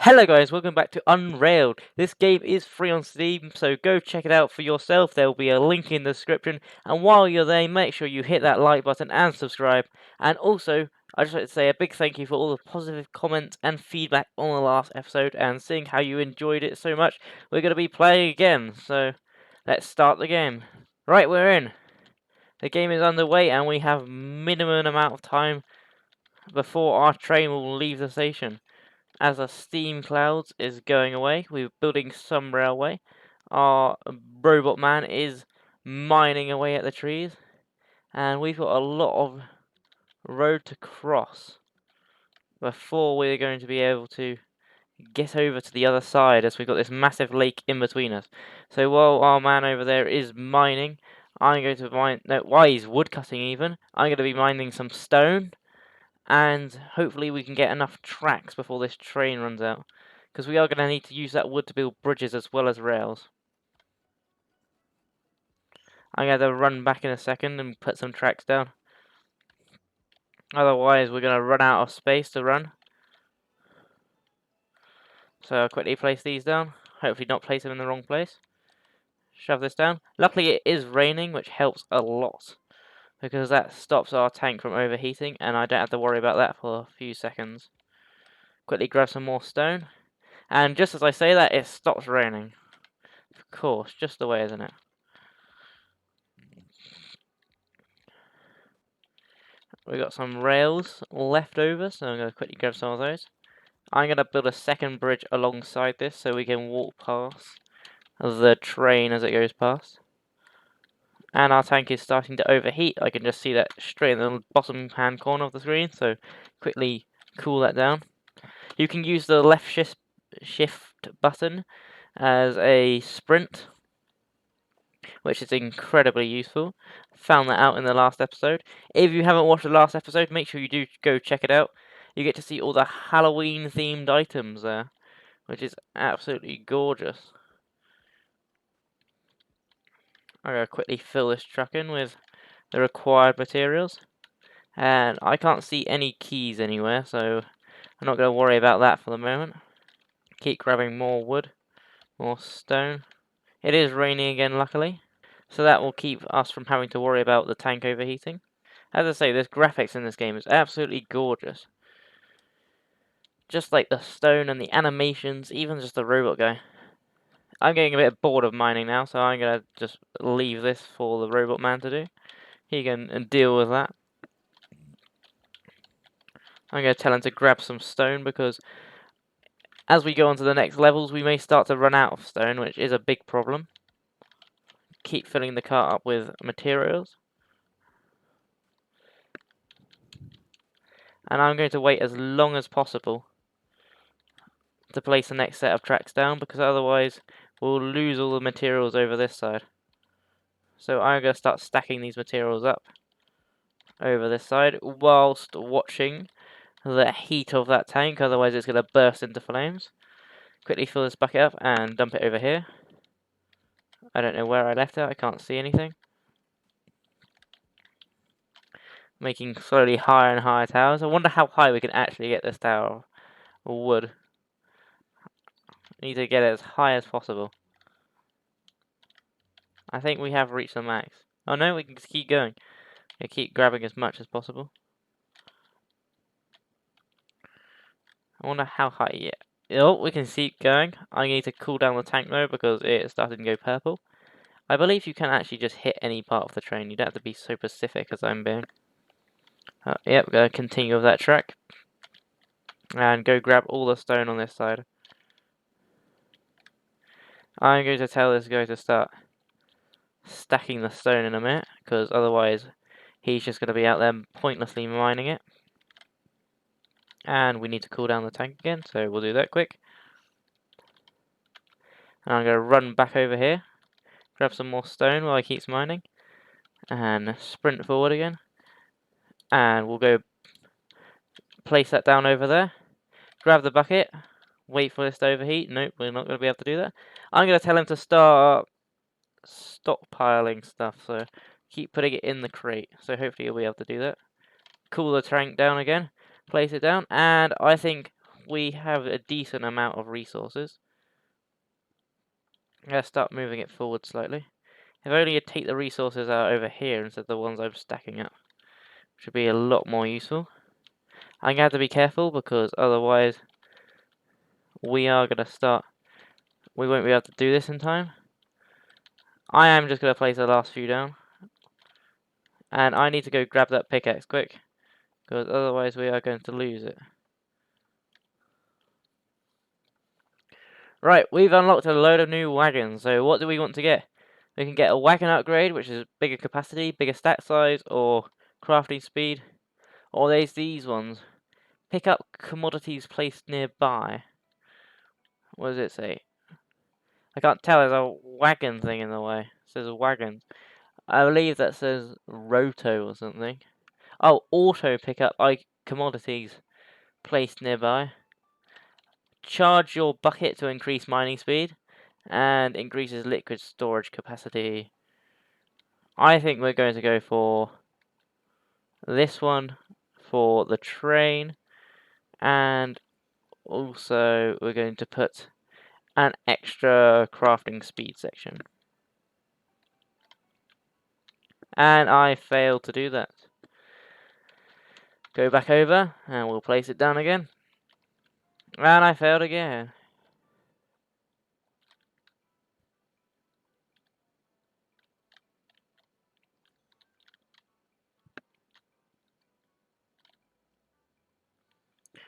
Hello guys, welcome back to Unrailed. This game is free on Steam, so go check it out for yourself. There will be a link in the description. And while you're there, make sure you hit that like button and subscribe. And also, I just like to say a big thank you for all the positive comments and feedback on the last episode and seeing how you enjoyed it so much. We're going to be playing again, so let's start the game. Right, we're in. The game is underway and we have minimum amount of time before our train will leave the station. As our steam clouds is going away, we're building some railway. Our robot man is mining away at the trees, and we've got a lot of road to cross before we're going to be able to get over to the other side, as we've got this massive lake in between us. So while our man over there is mining, I'm going to mine, no, while he's wood cutting even, I'm going to be mining some stone, and hopefully we can get enough tracks before this train runs out, because we are going to need to use that wood to build bridges as well as rails. I'm going to run back in a second and put some tracks down. Otherwise we're going to run out of space to run. So I'll quickly place these down. Hopefully not place them in the wrong place. Shove this down. Luckily it is raining, which helps a lot, because that stops our tank from overheating and I don't have to worry about that for a few seconds. Quickly grab some more stone. And just as I say that, it stops raining. Of course, just the way, isn't it? We've got some rails left over, so I'm going to quickly grab some of those. I'm going to build a second bridge alongside this so we can walk past the train as it goes past. And our tank is starting to overheat. I can just see that straight in the bottom hand corner of the screen, so quickly cool that down. You can use the left shift button as a sprint, which is incredibly useful. Found that out in the last episode. If you haven't watched the last episode, make sure you do go check it out. You get to see all the Halloween themed items there, which is absolutely gorgeous. I'm going to quickly fill this truck in with the required materials. And I can't see any keys anywhere, so I'm not going to worry about that for the moment. Keep grabbing more wood, more stone. It is raining again, luckily, so that will keep us from having to worry about the tank overheating. As I say, this graphics in this game is absolutely gorgeous. Just like the stone and the animations, even just the robot guy. I'm getting a bit bored of mining now, so I'm going to just leave this for the robot man to do. He can deal with that. I'm going to tell him to grab some stone, because as we go on to the next levels, we may start to run out of stone, which is a big problem. Keep filling the cart up with materials. And I'm going to wait as long as possible to place the next set of tracks down, because otherwise we'll lose all the materials over this side. So I'm going to start stacking these materials up over this side whilst watching the heat of that tank, otherwise it's going to burst into flames. Quickly fill this bucket up and dump it over here. I don't know where I left it, I can't see anything. Making slowly higher and higher towers. I wonder how high we can actually get this tower of wood. I need to get it as high as possible. I think we have reached the max. Oh no, we can just keep going. Yeah, keep grabbing as much as possible. I wonder how high yet. Oh, we can keep going. I need to cool down the tank though, because it's starting to go purple. I believe you can actually just hit any part of the train. You don't have to be so specific as I'm being. Yep, we're going to continue with that track. And go grab all the stone on this side. I'm going to tell this guy to start stacking the stone in a minute, because otherwise he's just going to be out there pointlessly mining it. And we need to cool down the tank again, so we'll do that quick. And I'm going to run back over here, grab some more stone while he keeps mining, and sprint forward again. And we'll go place that down over there, grab the bucket, wait for this to overheat. Nope, we're not going to be able to do that. I'm going to tell him to start stockpiling stuff, so keep putting it in the crate, so hopefully you'll be able to do that. Cool the tank down again, place it down, and I think we have a decent amount of resources. I'm going to start moving it forward slightly. If only you'd take the resources out over here instead of the ones I'm stacking up, which would be a lot more useful. I'm going to have to be careful because otherwise we are going to start... We won't be able to do this in time. I am just going to place the last few down. And I need to go grab that pickaxe quick, because otherwise we are going to lose it. Right, we've unlocked a load of new wagons, so what do we want to get? We can get a wagon upgrade, which is bigger capacity, bigger stack size, or crafting speed. Or there's these ones. Pick up commodities placed nearby. What does it say? I can't tell, there's a wagon thing in the way. It says wagon. I believe that says roto or something. Oh, auto pick up commodities placed nearby. Charge your bucket to increase mining speed, and increases liquid storage capacity. I think we're going to go for this one for the train, and also we're going to put an extra crafting speed section. And I failed to do that. Go back over, and we'll place it down again. And I failed again.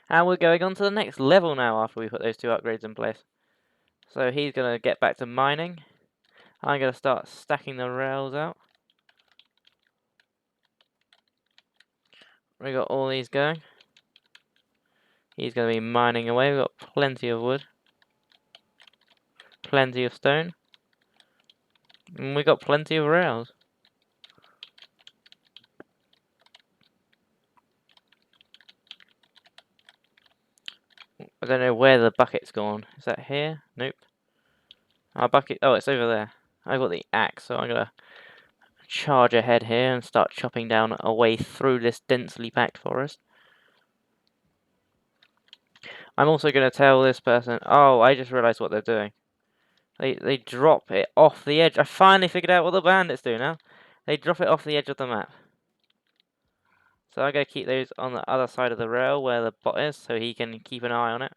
And we're going on to the next level now after we put those two upgrades in place. So he's going to get back to mining. I'm going to start stacking the rails out. We got all these going. He's going to be mining away. We've got plenty of wood. Plenty of stone. And we got plenty of rails. I don't know where the bucket's gone. Is that here? Nope. Our bucket... Oh, it's over there. I got the axe, so I'm going to charge ahead here and start chopping down a way through this densely packed forest. I'm also going to tell this person... Oh, I just realised what they're doing. They drop it off the edge. I finally figured out what the bandits do now. They drop it off the edge of the map. So I'm going to keep those on the other side of the rail where the bot is, so he can keep an eye on it.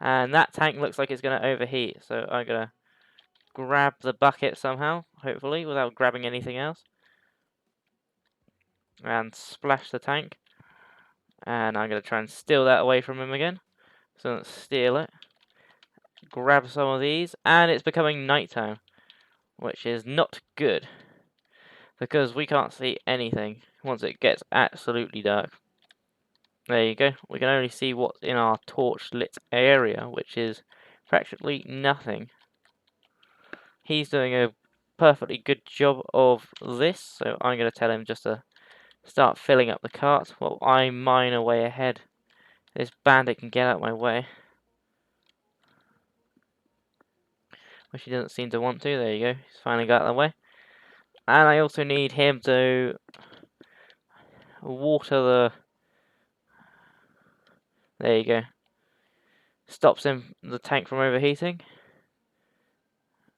And that tank looks like it's going to overheat, so I'm going to grab the bucket somehow, hopefully, without grabbing anything else. And splash the tank. And I'm going to try and steal that away from him again. So let's steal it. Grab some of these, and it's becoming nighttime, which is not good. Because we can't see anything once it gets absolutely dark. There you go. We can only see what's in our torch-lit area, which is practically nothing. He's doing a perfectly good job of this, so I'm going to tell him just to start filling up the cart while I mine away ahead. This bandit can get out of my way. Which he doesn't seem to want to. There you go. He's finally got out of the way. And I also need him to water the... There you go. Stops the tank from overheating.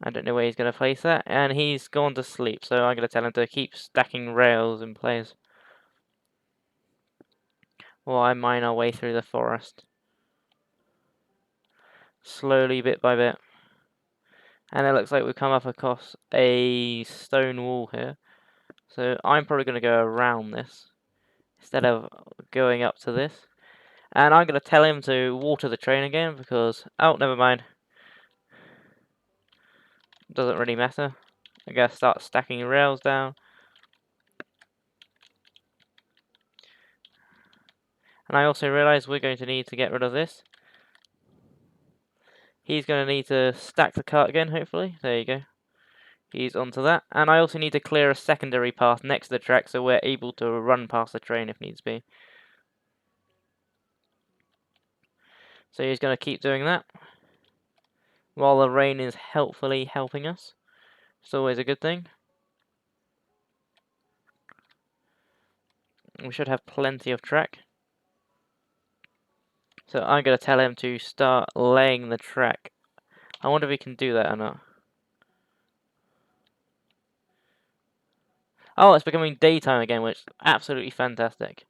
I don't know where he's going to place that. And he's gone to sleep, so I'm going to tell him to keep stacking rails in place while I mine our way through the forest. Slowly, bit by bit. And it looks like we've come up across a stone wall here. So I'm probably going to go around this instead of going up to this. And I'm going to tell him to water the train again because... Oh, never mind. Doesn't really matter. I'm going to start stacking rails down. And I also realise we're going to need to get rid of this. He's going to need to stack the cart again, hopefully. There you go. He's onto that. And I also need to clear a secondary path next to the track so we're able to run past the train if needs be. So he's going to keep doing that. While the rain is helpfully helping us. It's always a good thing. We should have plenty of track. So I'm going to tell him to start laying the track. I wonder if he can do that or not. Oh, it's becoming daytime again, which is absolutely fantastic.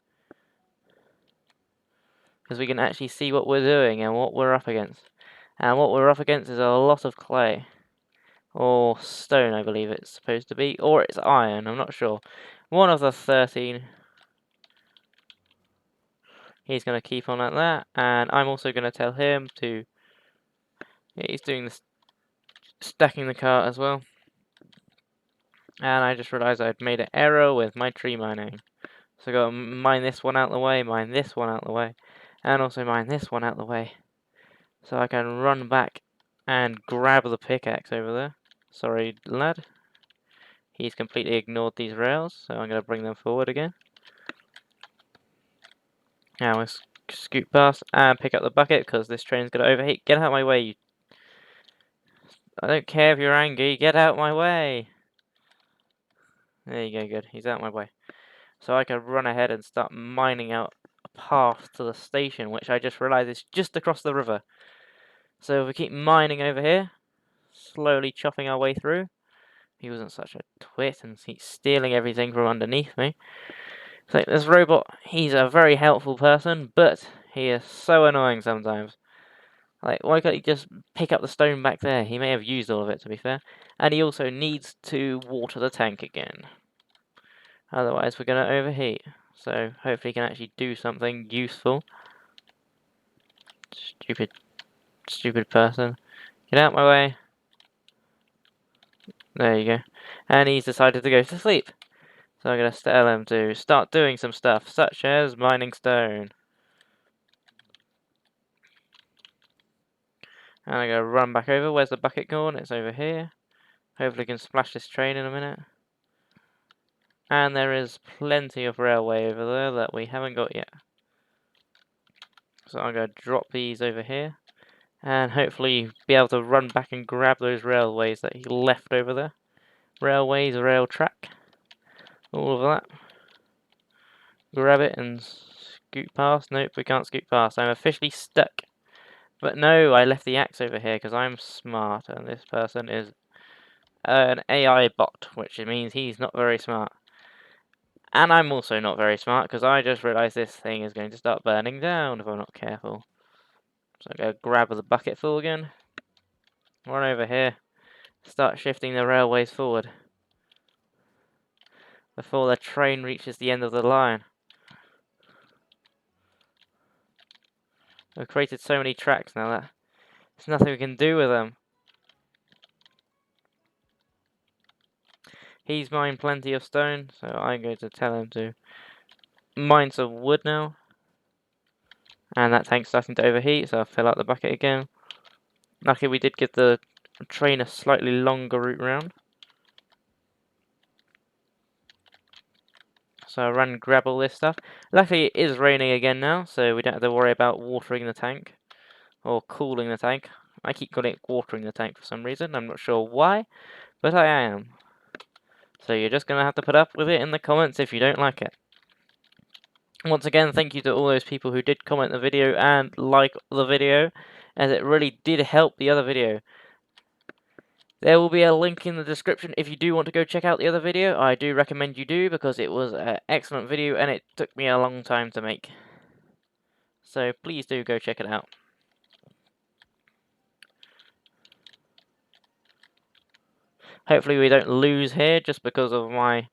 Because we can actually see what we're doing and what we're up against. And what we're up against is a lot of clay. Or stone, I believe it's supposed to be. Or it's iron, I'm not sure. One of the 13. He's going to keep on at that. And I'm also going to tell him to... Yeah, he's doing this, stacking the cart as well. And I just realised I'd made an error with my tree mining. So I got to mine this one out the way, mine this one out the way. And also mine this one out the way. So I can run back and grab the pickaxe over there. Sorry, lad. He's completely ignored these rails, so I'm going to bring them forward again. Now we'll scoot past and pick up the bucket, because this train's going to overheat. Get out of my way. I don't care if you're angry, get out of my way. There you go, good. He's out of my way. So I can run ahead and start mining out a path to the station, which I just realised is just across the river. So if we keep mining over here, slowly chopping our way through. He wasn't such a twit and he's stealing everything from underneath me. So this robot, he's a very helpful person, but he is so annoying sometimes. Like, why can't he just pick up the stone back there? He may have used all of it, to be fair. And he also needs to water the tank again. Otherwise, we're going to overheat. So, hopefully he can actually do something useful. Stupid person. Get out my way. There you go. And he's decided to go to sleep. So I'm going to tell him to start doing some stuff, such as mining stone. And I'm going to run back over. Where's the bucket gone? It's over here. Hopefully I can splash this train in a minute. And there is plenty of railway over there that we haven't got yet. So I'm going to drop these over here. And hopefully be able to run back and grab those railways that he left over there. Railways, rail track. All of that. Grab it and scoot past. Nope, we can't scoot past. I'm officially stuck. But no, I left the axe over here because I'm smart and this person is an AI bot, which means he's not very smart. And I'm also not very smart because I just realised this thing is going to start burning down if I'm not careful. So I go grab the bucket full again. Run over here. Start shifting the railways forward. Before the train reaches the end of the line. We've created so many tracks now that there's nothing we can do with them. He's mined plenty of stone, so I'm going to tell him to mine some wood now. And that tank's starting to overheat, so I'll fill out the bucket again. Luckily we did give the train a slightly longer route round. So I run and grab all this stuff. Luckily it is raining again now, so we don't have to worry about watering the tank. Or cooling the tank. I keep calling it watering the tank for some reason, I'm not sure why, but I am. So you're just going to have to put up with it in the comments if you don't like it. Once again, thank you to all those people who did comment the video and like the video, as it really did help the other video. There will be a link in the description if you do want to go check out the other video. I do recommend you do, because it was an excellent video and it took me a long time to make. So please do go check it out. Hopefully we don't lose here just because of my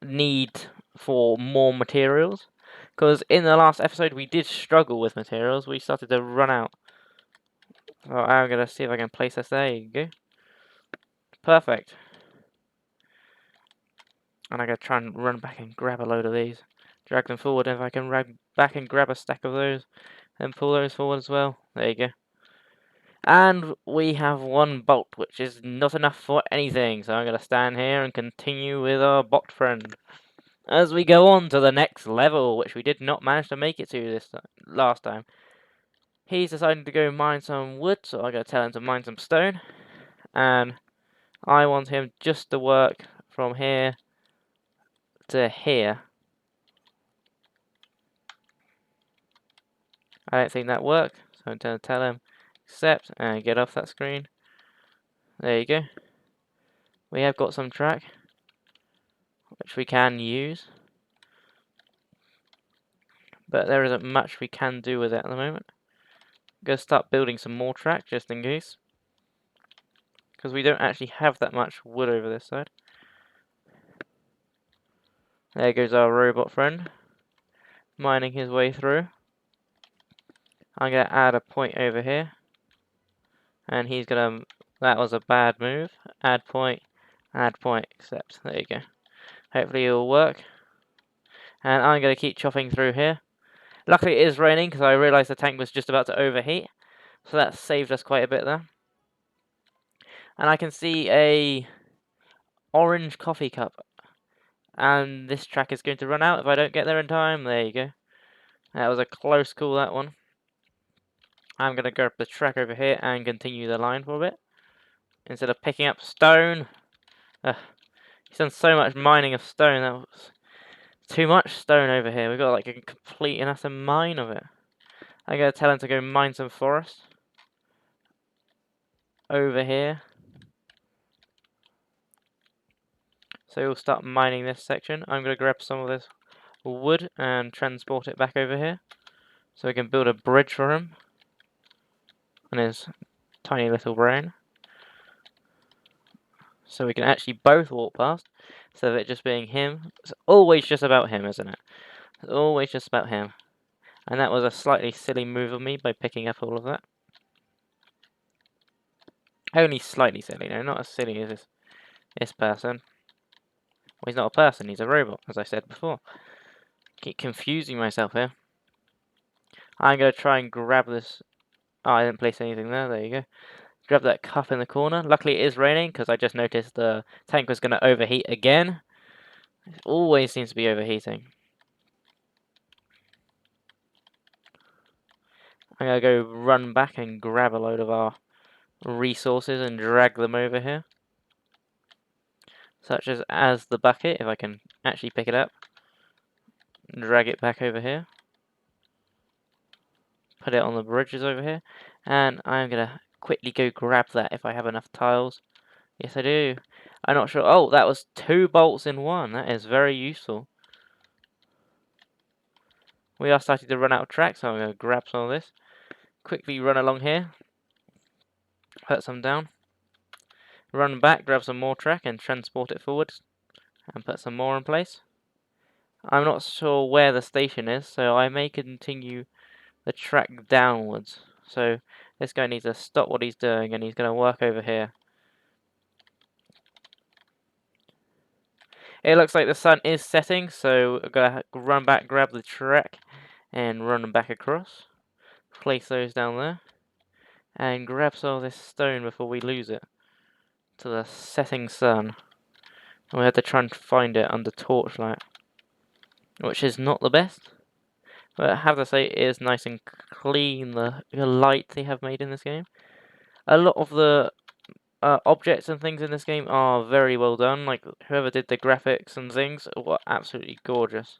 need for more materials. Because in the last episode we did struggle with materials. We started to run out. So I'm going to see if I can place this. There you go. Perfect. And I'm going to try and run back and grab a load of these. Drag them forward. If I can run back and grab a stack of those, then pull those forward as well. There you go. And we have one bolt, which is not enough for anything. So I'm going to stand here and continue with our bot friend. As we go on to the next level, which we did not manage to make it to this last time. He's decided to go mine some wood, so I'm going to tell him to mine some stone. And I want him just to work from here to here. I don't think that worked, so I'm going to tell him accept and get off that screen. There you go. We have got some track, which we can use, but there isn't much we can do with it at the moment. I'm going to start building some more track, just in case, because we don't actually have that much wood over this side. There goes our robot friend, mining his way through. I'm going to add a point over here, and he's going to, that was a bad move, add point, accept, there you go. Hopefully it'll work, and I'm going to keep chopping through here. Luckily it is raining, because I realised the tank was just about to overheat, so that saved us quite a bit there. And I can see a orange coffee cup, and this track is going to run out if I don't get there in time. There you go. That was a close call, that one. I'm going to grab the track over here and continue the line for a bit, instead of picking up stone. He's done so much mining of stone, that was too much stone over here. We've got like a complete and utter mine of it. I'm going to tell him to go mine some forest over here. So we'll start mining this section. I'm going to grab some of this wood and transport it back over here, so we can build a bridge for him and his tiny little brain, so we can actually both walk past, instead of it just being him. It's always just about him, isn't it? It's always just about him. And that was a slightly silly move of me by picking up all of that. Only slightly silly, no, not as silly as this person. Well, he's not a person, he's a robot, as I said before. Keep confusing myself here. I'm going to try and grab this. Oh, I didn't place anything there, there you go. Grab that cup in the corner. Luckily it is raining, because I just noticed the tank was going to overheat again. It always seems to be overheating. I'm going to go run back and grab a load of our resources and drag them over here. Such as the bucket, if I can actually pick it up. Drag it back over here. Put it on the bridges over here. And I'm going to quickly go grab that if I have enough tiles. Yes, I do. I'm not sure. Oh, that was 2 bolts in one. That is very useful. We are starting to run out of track, so I'm going to grab some of this. Quickly run along here. Put some down. Run back, grab some more track and transport it forwards. And put some more in place. I'm not sure where the station is, so I may continue the track downwards. So this guy needs to stop what he's doing, and he's going to work over here. It looks like the sun is setting, so I'm going to run back, grab the track, and run them back across. Place those down there. And grab some of this stone before we lose it to the setting sun. And we have to try and find it under torchlight, which is not the best. But I have to say, it is nice and clean, the light they have made in this game. A lot of the objects and things in this game are very well done. Like, whoever did the graphics and things were absolutely gorgeous.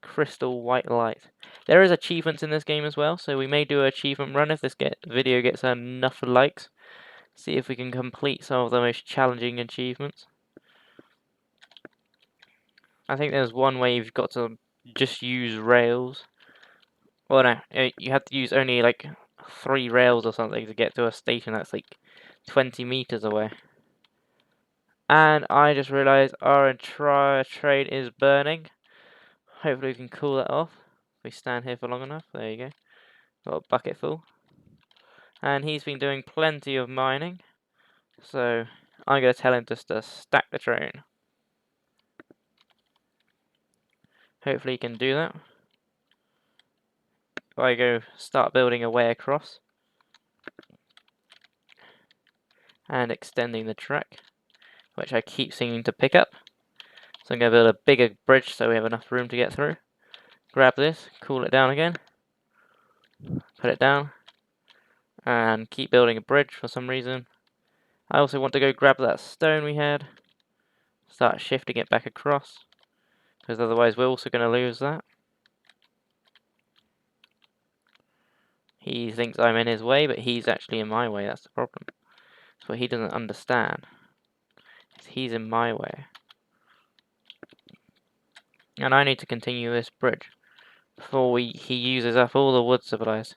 Crystal white light. There is achievements in this game as well, so we may do an achievement run if this video gets enough likes. See if we can complete some of the most challenging achievements. I think there's one way you've got to just use rails. Well, no, you have to use only like 3 rails or something to get to a station that's like 20 meters away. And I just realized our entire train is burning. Hopefully we can cool that off. If we stand here for long enough. There you go. Got a bucket full. And he's been doing plenty of mining. So I'm going to tell him just to stack the train. Hopefully he can do that. If I go start building a way across. And extending the track, which I keep seeming to pick up. So I'm going to build a bigger bridge so we have enough room to get through. Grab this, cool it down again. Put it down. And keep building a bridge for some reason. I also want to go grab that stone we had. Start shifting it back across. Because otherwise we're also going to lose that. He thinks I'm in his way, but he's actually in my way. That's the problem. That's what he doesn't understand. He's in my way. And I need to continue this bridge before he uses up all the wood supplies.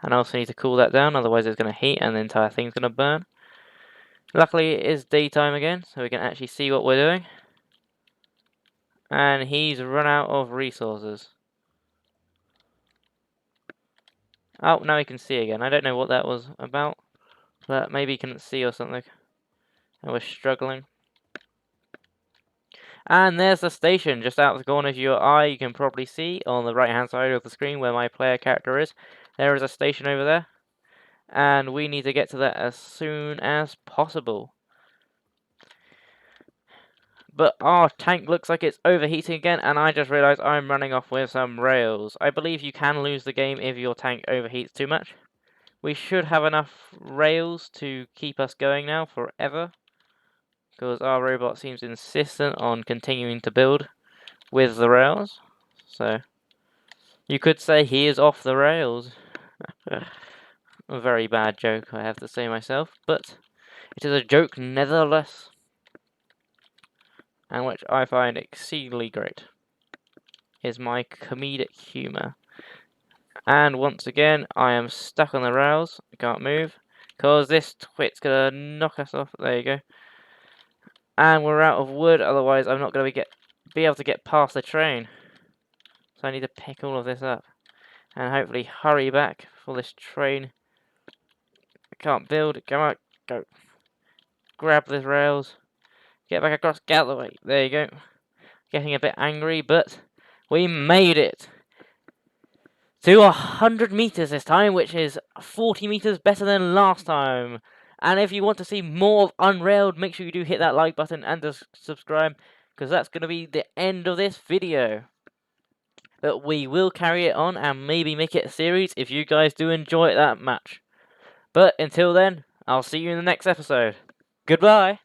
And I also need to cool that down, otherwise it's going to heat and the entire thing's going to burn. Luckily it is daytime again, so we can actually see what we're doing. And he's run out of resources. Oh, now he can see again. I don't know what that was about, but maybe he couldn't see or something. And we're struggling. And there's the station, just out of the corner of your eye. You can probably see on the right hand side of the screen where my player character is. There is a station over there. And we need to get to that as soon as possible. But our tank looks like it's overheating again, and I just realised I'm running off with some rails. I believe you can lose the game if your tank overheats too much. We should have enough rails to keep us going now forever, because our robot seems insistent on continuing to build with the rails. So you could say he is off the rails. A very bad joke, I have to say myself, but it is a joke nevertheless, and which I find exceedingly great, is my comedic humour. And once again, I am stuck on the rails. I can't move, because this twit's gonna knock us off. There you go. And we're out of wood, otherwise I'm not gonna be able to get past the train. So I need to pick all of this up, and hopefully hurry back for this train. I can't build. Come on, go. Grab the rails. Get back across. Get out of the way. There you go. Getting a bit angry, but we made it to 100 meters this time, which is 40 meters better than last time. And if you want to see more of Unrailed, make sure you do hit that like button and subscribe, because that's going to be the end of this video. But we will carry it on and maybe make it a series if you guys do enjoy it that much. But until then, I'll see you in the next episode. Goodbye.